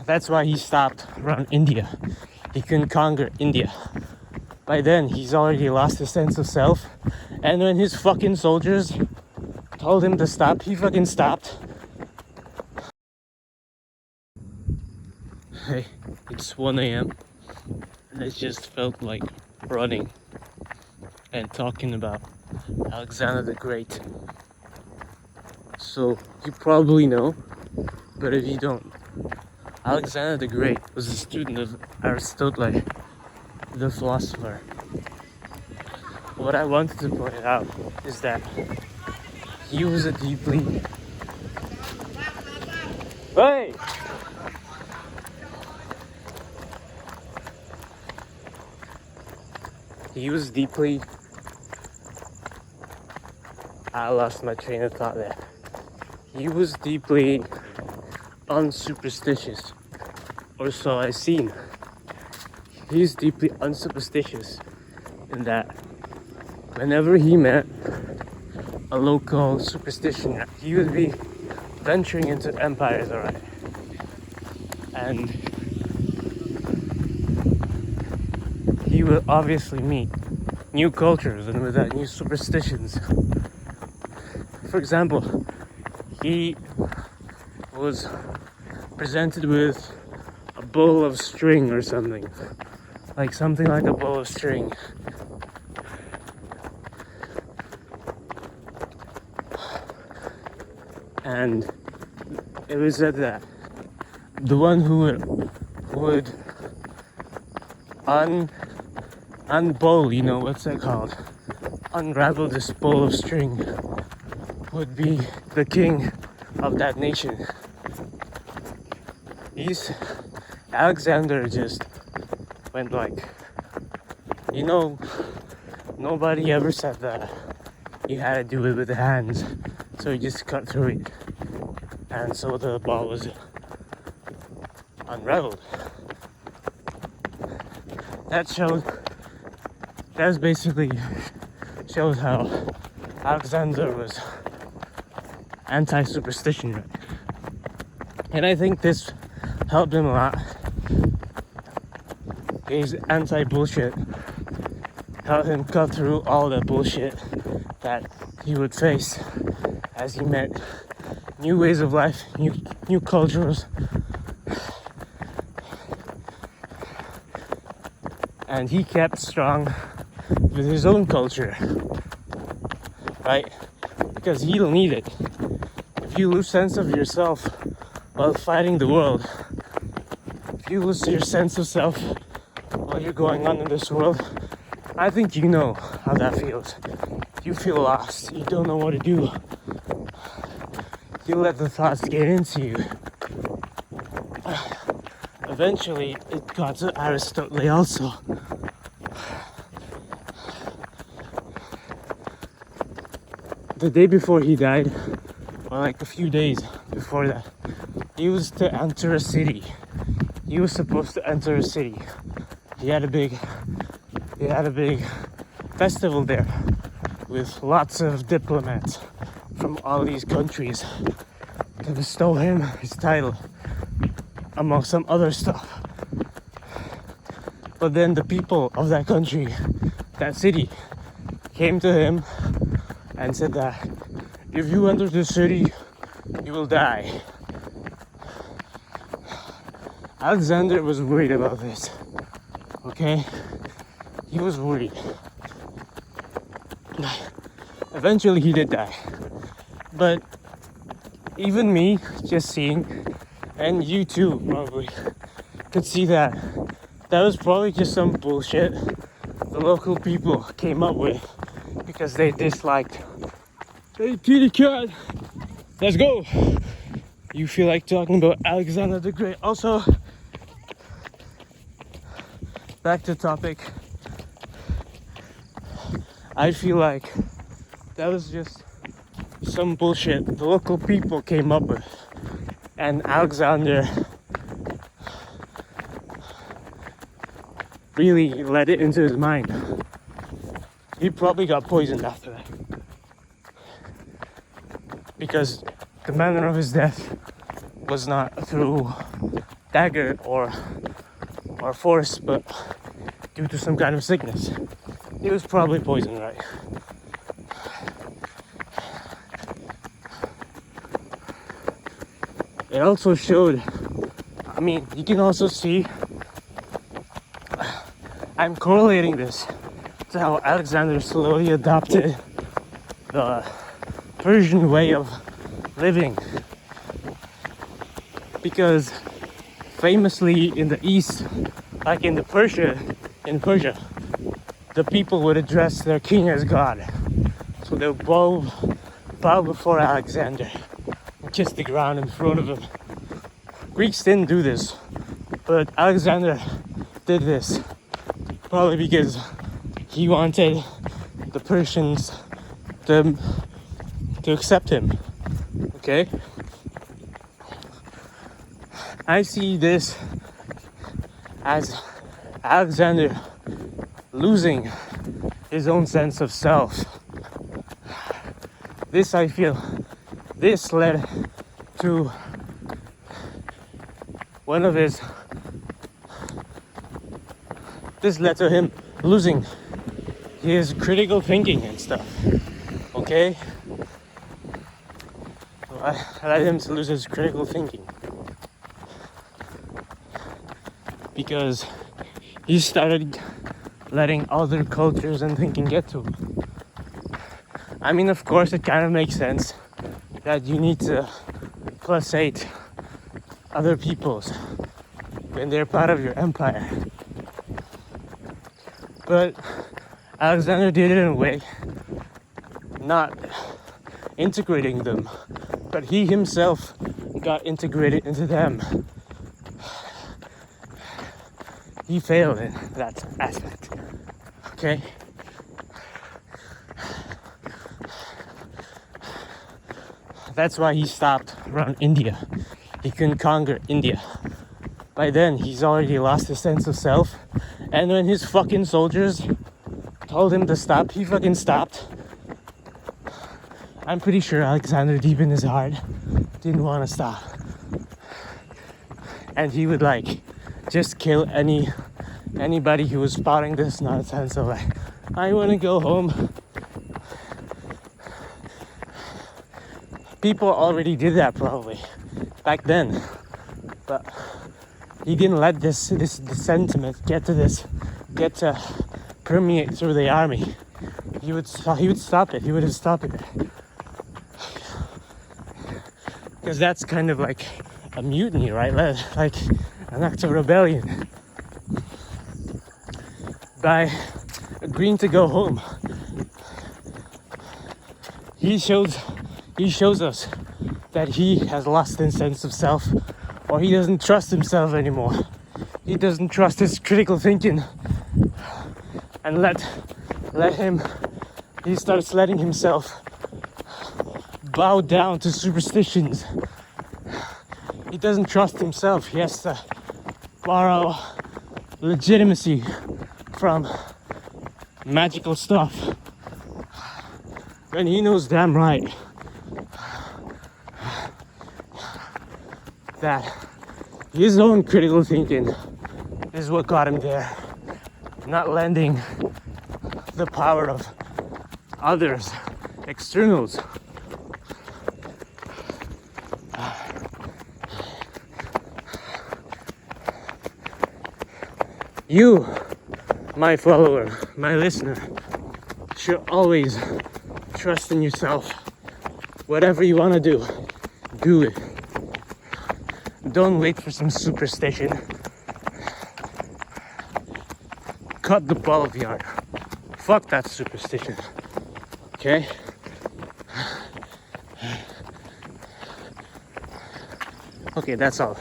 That's why he stopped around India. He couldn't conquer India. By then, he's already lost his sense of self. And when his fucking soldiers told him to stop, he fucking stopped. Hey, it's 1 a.m. and I just felt like running and talking about Alexander the Great. So, you probably know, but if you don't, Alexander the Great was a student of Aristotle, the philosopher. What I wanted to point out is that he was a deeply... Hey! He was deeply... I lost my train of thought there. He was deeply unsuperstitious, or so I seen. He's deeply unsuperstitious in that whenever he met a local superstition, he would be venturing into empires already. And he would obviously meet new cultures and with that new superstitions. For example, he was presented with a bowl of string or something. Something like a bowl of string. And it was said that the one who would unbowl, what's that called? Unravel this bowl of string would be the king of that nation. Alexander just went nobody ever said that you had to do it with the hands, so he just cut through it, and so the ball was unraveled. That basically shows how Alexander was anti-superstition, right? And I think this helped him a lot. His anti-bullshit helped him cut through all the bullshit that he would face as he met new ways of life, new cultures. And he kept strong with his own culture, right? Because he'll need it. If you lose sense of yourself while fighting the world, if you lose your sense of self while you're going on in this world, I think you know how that feels. You feel lost. You don't know what to do. You let the thoughts get into you. Eventually, it got to Aristotle also. The day before he died, or a few days before that, he was to enter a city. He was supposed to enter a city. He had a big festival there with lots of diplomats from all these countries to bestow him his title, among some other stuff. But then the people of that country, that city, came to him and said that if you enter the city, you will die. Alexander was worried about this, okay? He was worried. Eventually he did die. But even me, just seeing, and you too probably, could see that was probably just some bullshit the local people came up with because they disliked. Hey, kitty cat, let's go. You feel like talking about Alexander the Great. Also, back to topic. I feel like that was just some bullshit the local people came up with, and Alexander really let it into his mind. He probably got poisoned after that, because the manner of his death was not through dagger or force, but due to some kind of sickness. It was probably poison, right? It also showed, I mean, you can also see, I'm correlating this to how Alexander slowly adopted the Persian way of living. Because famously in the East, like in Persia, the people would address their king as God. So they would bow before Alexander and kiss the ground in front of him. Greeks didn't do this, but Alexander did this. Probably because he wanted the Persians to accept him. Okay? I see this as Alexander losing his own sense of self. This, I feel, this led to this led to him losing his critical thinking and stuff. Okay? I led him to lose his critical thinking. Because he started letting other cultures and thinking get to him. I mean, of course, it kind of makes sense that you need to placate other peoples when they're part of your empire. But Alexander did it in a way not integrating them, but he himself got integrated into them. He failed in that aspect. Okay? That's why he stopped around India. He couldn't conquer India. By then, he's already lost his sense of self. And when his fucking soldiers told him to stop, he fucking stopped. I'm pretty sure Alexander, deep in his heart, didn't want to stop. And he would just kill anybody who was spouting this nonsense of I want to go home. People already did that probably back then, but he didn't let this sentiment get to permeate through the army. He would stop it. He would have stopped it, because that's kind of like a mutiny, right? Like an act of rebellion. By agreeing to go home, he shows us that he has lost his sense of self, or he doesn't trust himself anymore. He doesn't trust his critical thinking, and he starts letting himself bow down to superstitions. He doesn't trust himself. He has to borrow legitimacy from magical stuff, and he knows damn right that his own critical thinking is what got him there, not lending the power of others, externals. You, my follower, my listener, should always trust in yourself. Whatever you want to do it. Don't wait for some superstition. Cut the ball of yarn. Fuck that superstition. Okay? Okay, that's all.